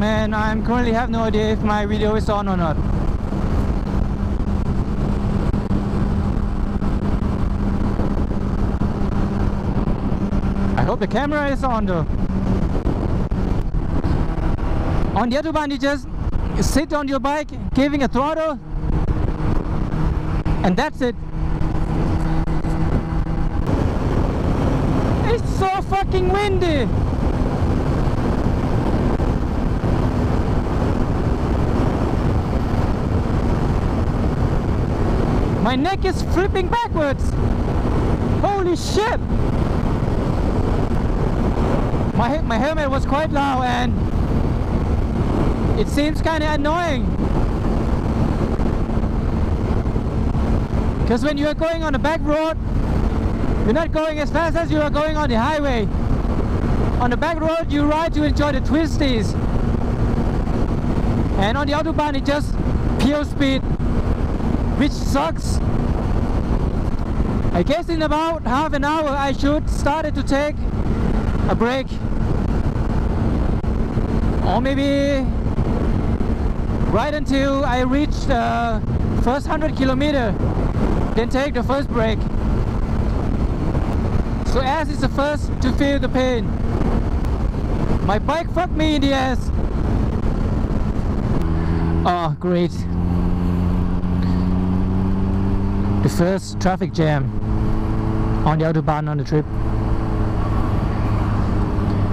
man, I currently have no idea if my video is on or not. I hope the camera is on though. On the Autobahn you just sit on your bike, giving a throttle, and that's it. It's so fucking windy. My neck is flipping backwards. Holy shit. My helmet was quite loud and it seems kind of annoying. Because when you are going on the back road, you're not going as fast as you are going on the highway. On the back road you ride to enjoy the twisties. And on the Autobahn it's just pure speed, which sucks. I guess in about half an hour I should start to take a break. Or maybe right until I reach the first 100 kilometers, then take the first break. So As is the first to feel the pain. My bike fucked me in the ass. Oh, great. The first traffic jam on the Autobahn on the trip.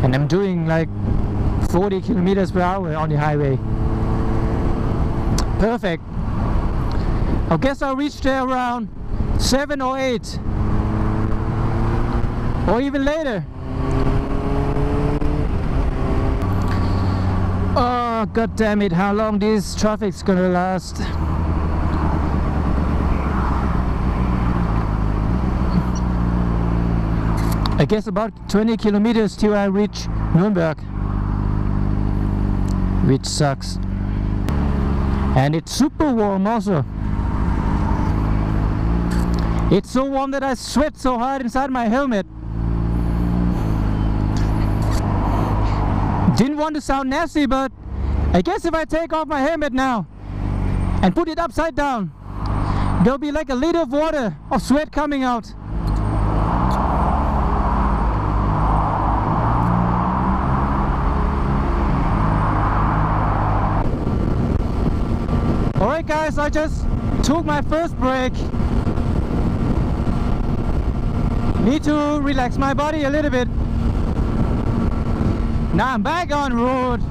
And I'm doing like 40 kilometers per hour on the highway. Perfect. I guess I'll reach there around 7 or 8. Or even later. Oh, god damn it, how long this traffic's gonna last. I guess about 20 kilometers till I reach Nuremberg, which sucks. And it's super warm also. It's so warm that I sweat so hard inside my helmet. Didn't want to sound nasty, but I guess if I take off my helmet now and put it upside down, there'll be like a liter of water of sweat coming out. Alright guys, I just took my first break. Need to relax my body a little bit. Now I'm back on road.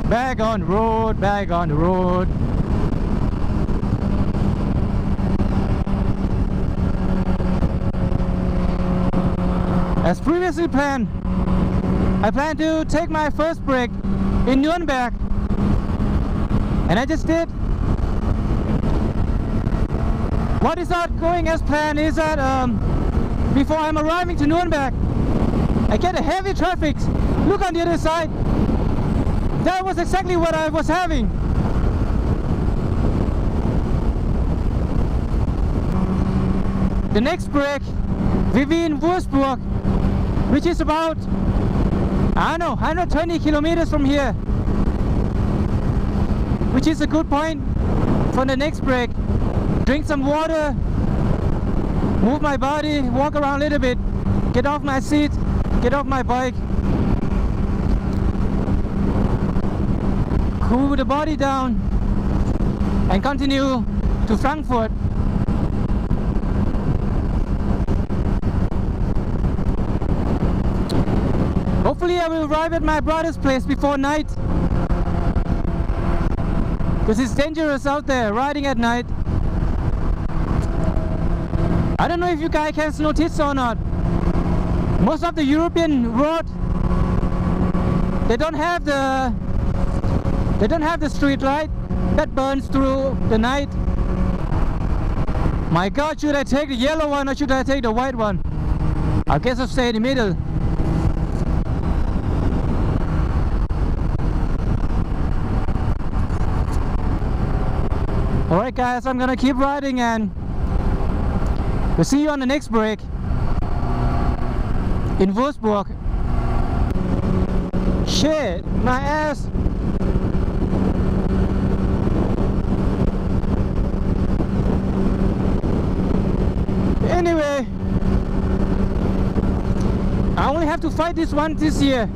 Back on road, back on the road. As previously planned, I plan to take my first break in Nuremberg. And I just did. What is not going as planned is that before I'm arriving to Nuremberg, I get a heavy traffic. Look on the other side. That was exactly what I was having. The next break will be in Würzburg, which is about, I don't know, 120 kilometers from here. Which is a good point for the next break. Drink some water, move my body, walk around a little bit, get off my seat, get off my bike, cool the body down, and continue to Frankfurt. Hopefully I will arrive at my brother's place before night, because it's dangerous out there riding at night. I don't know if you guys can notice or not. Most of the European road, they don't have the street light that burns through the night. My god, should I take the yellow one or should I take the white one? I guess I'll stay in the middle. Alright guys, I'm gonna keep riding and we'll see you on the next break in Würzburg. Shit, my ass. have to fight this one this year,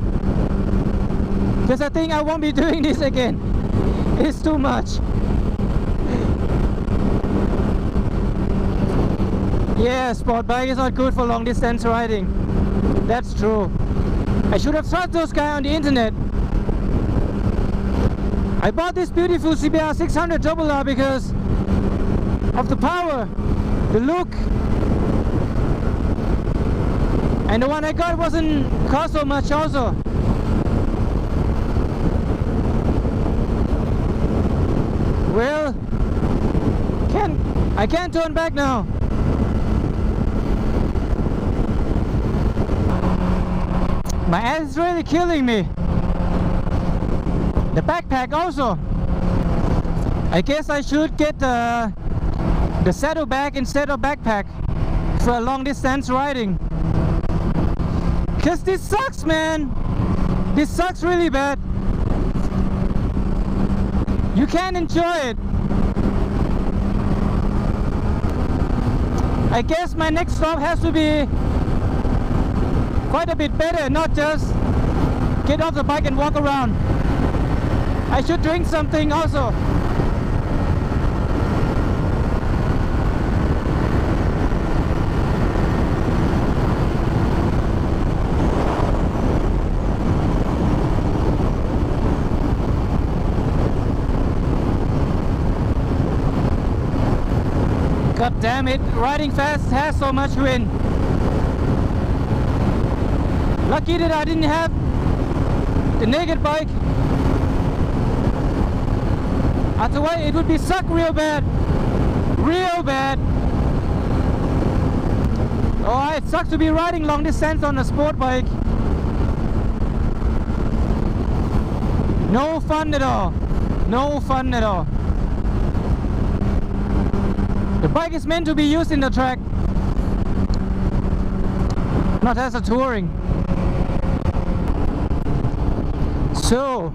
because I think I won't be doing this again. It's too much. Yeah, sport bike is not good for long distance riding. That's true. I should have trusted those guys on the internet. I bought this beautiful CBR 600 RR because of the power, the look, and the one I got wasn't cost so much also. Well, I can't turn back now. My ass is really killing me. The backpack also. I guess I should get the saddlebag instead of backpack for long distance riding. Cause this sucks, man. This sucks really bad. You can't enjoy it. I guess my next stop has to be quite a bit better, not just get off the bike and walk around. I should drink something also. God damn it, riding fast has so much wind. Lucky that I didn't have the naked bike. Otherwise it would be suck real bad. Real bad. Oh, it sucks to be riding long distance on a sport bike. No fun at all. No fun at all. The bike is meant to be used in the track, not as a touring. So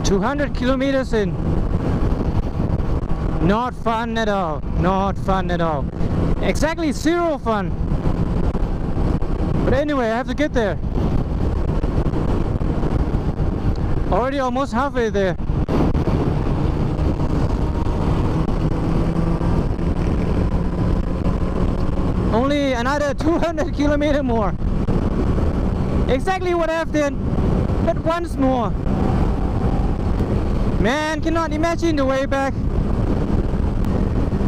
200 kilometers in. Not fun at all. Not fun at all. Exactly zero fun. But anyway, I have to get there. Already almost halfway there. Only another 200 kilometers more. Exactly what I've done, but once more. Man, cannot imagine the way back.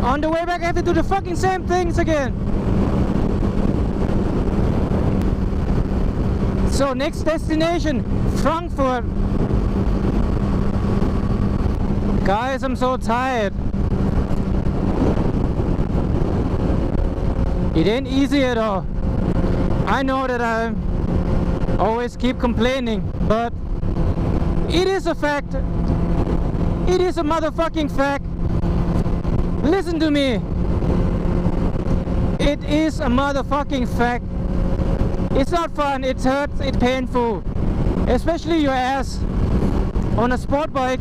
On the way back I have to do the fucking same things again. So next destination, Frankfurt. Guys, I'm so tired. It ain't easy at all. I know that I always keep complaining, but it is a fact. It is a motherfucking fact. Listen to me. It is a motherfucking fact. It's not fun, it hurts, it's painful. Especially your ass on a sport bike.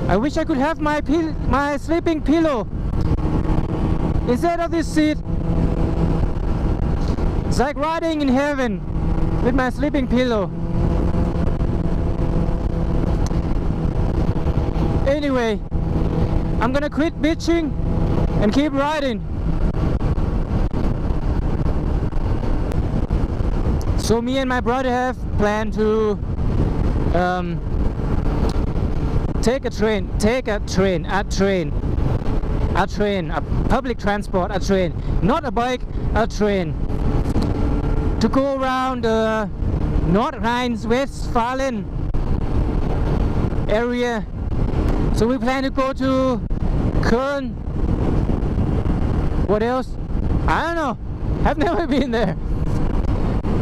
I wish I could have my sleeping pillow instead of this seat. It's like riding in heaven with my sleeping pillow. Anyway, I'm gonna quit bitching and keep riding. So me and my brother have planned to take a public transport, a train, not a bike, a train, to go around the North Rhine-Westphalen area. So we plan to go to Köln. What else? I don't know. I've never been there.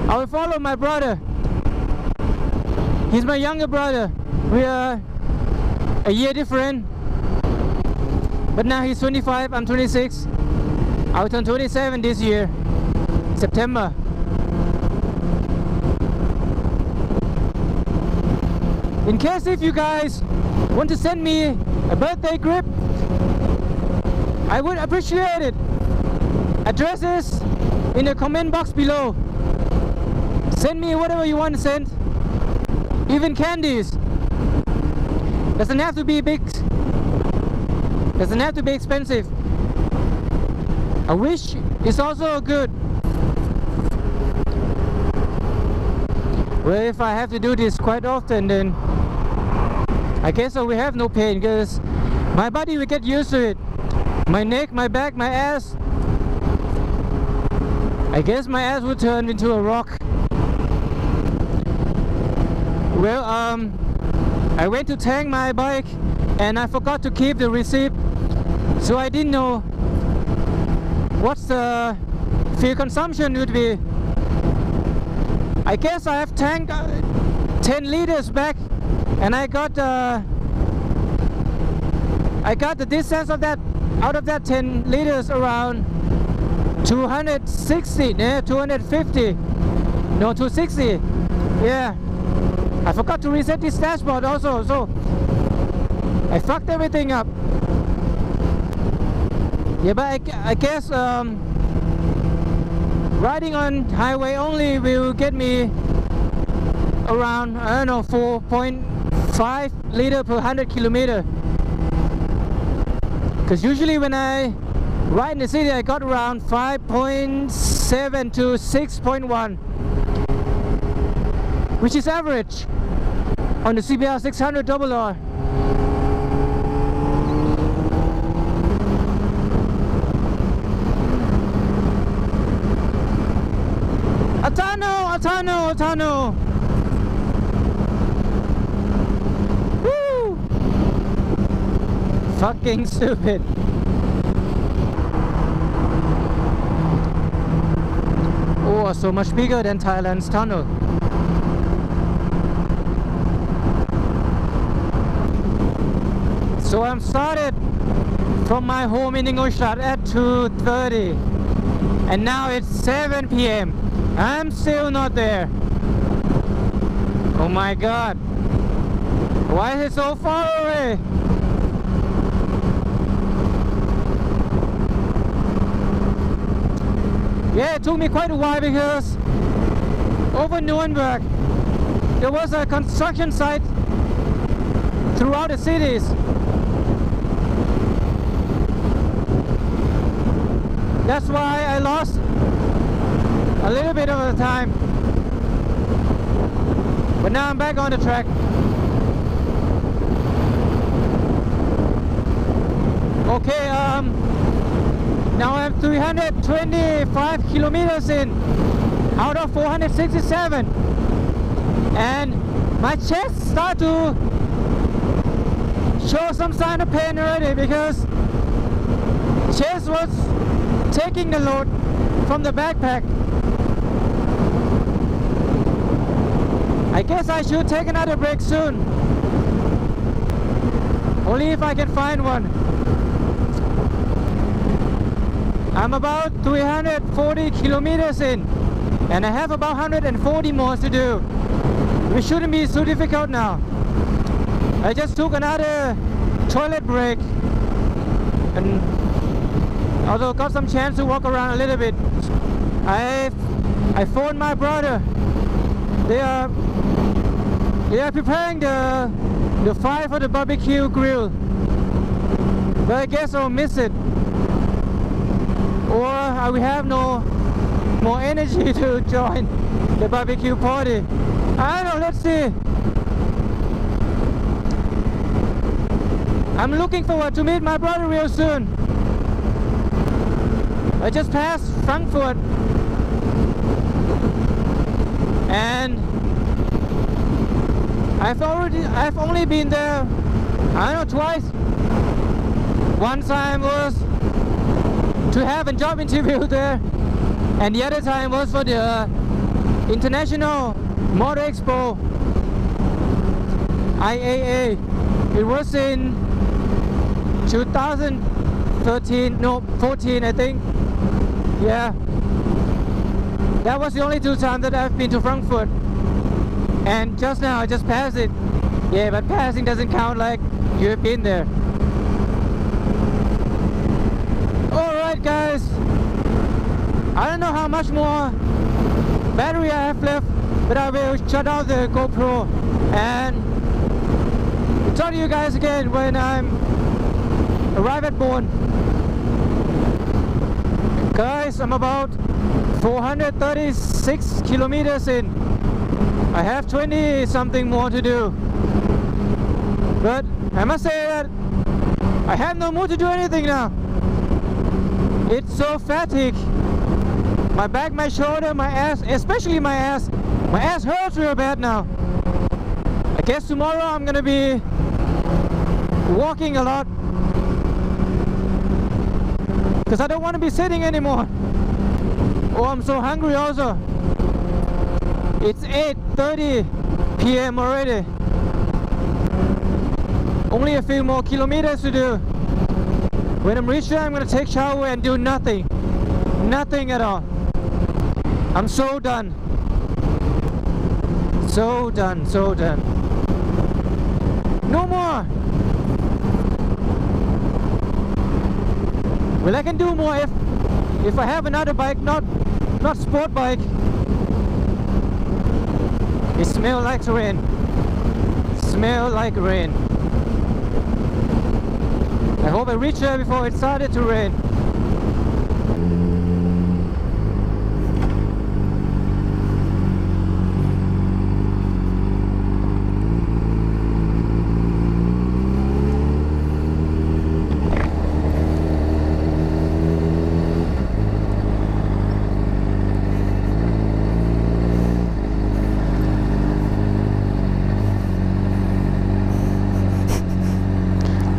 I will follow my brother. He's my younger brother. We are a year different. But now he's 25, I'm 26. I'll turn 27 this year, September. In case if you guys want to send me a birthday gift, I would appreciate it. addresses in the comment box below. Send me whatever you want to send, even candies. Doesn't have to be big, doesn't have to be expensive. A wish is also good. Well, if I have to do this quite often, then I guess I will have no pain, because my body will get used to it. My neck, my back, my ass. I guess my ass will turn into a rock. Well, I went to tank my bike and I forgot to keep the receipt, so I didn't know what the fuel consumption would be. I guess I have tanked 10 liters back, and I got the distance of that out of that 10 liters around 260, 250, no, 260. Yeah, I forgot to reset this dashboard also, so I fucked everything up. Yeah, but I guess riding on highway only will get me around, I don't know, 4.5 liter per 100 kilometer. Because usually when I ride in the city, I got around 5.7 to 6.1, which is average on the CBR 600 RR. Altano! Woo! Fucking stupid. Oh, so much bigger than Thailand's tunnel. So I'm started from my home in Ingolstadt at 2:30, and now it's 7 p.m. I'm still not there. Oh my god. Why is it so far away? Yeah, it took me quite a while, because over Nuremberg there was a construction site throughout the cities. That's why I lost a little bit of the time, but now I'm back on the track. Okay, now I'm 325 kilometers in out of 467, and my chest start to show some sign of pain already, because chest was taking the load from the backpack. I guess I should take another break soon. Only if I can find one. I'm about 340 kilometers in, and I have about 140 more to do. It shouldn't be so difficult now. I just took another toilet break, and also got some chance to walk around a little bit. I phoned my brother. They are preparing the fire for the barbecue grill, but I guess I'll miss it, or I will have no more energy to join the barbecue party. I don't know, let's see. I'm looking forward to meet my brother real soon. I just passed Frankfurt, and I've only been there, I don't know, twice. One time was to have a job interview there, and the other time was for the International Motor Expo, IAA. It was in 2013, no, 14 I think. Yeah, that was the only 2 times that I've been to Frankfurt. And just now I just passed it. Yeah, but passing doesn't count like you've been there. Alright guys, I don't know how much more battery I have left, but I will shut out the GoPro and talk to you guys again when I'm arrive at Bonn. Guys, I'm about 436 kilometers in. I have 20 something more to do, but I must say that I have no mood to do anything now. It's so fatigued. My back, my shoulder, my ass, especially my ass hurts real bad now. I guess tomorrow I'm gonna be walking a lot because I don't want to be sitting anymore. Oh, I'm so hungry also. It's 8:30 p.m. already. Only a few more kilometers to do. When I'm reached there, I'm gonna take shower and do nothing. Nothing at all. I'm so done. So done, so done. No more. Well, I can do more if I have another bike, not sport bike. It smells like rain. Smell like rain. I hope I reach there before it started to rain.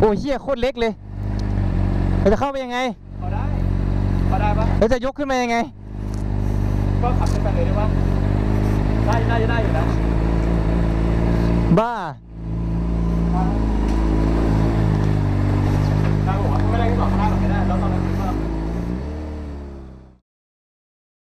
โอ้ยเหี้ยโคตรเล็กเลยเราจะเข้าไปยังไงพอได้ปะเราจะยกขึ้นมายังไงก็ขับขึ้นไปเลยได้ปะได้อยู่นะบ้า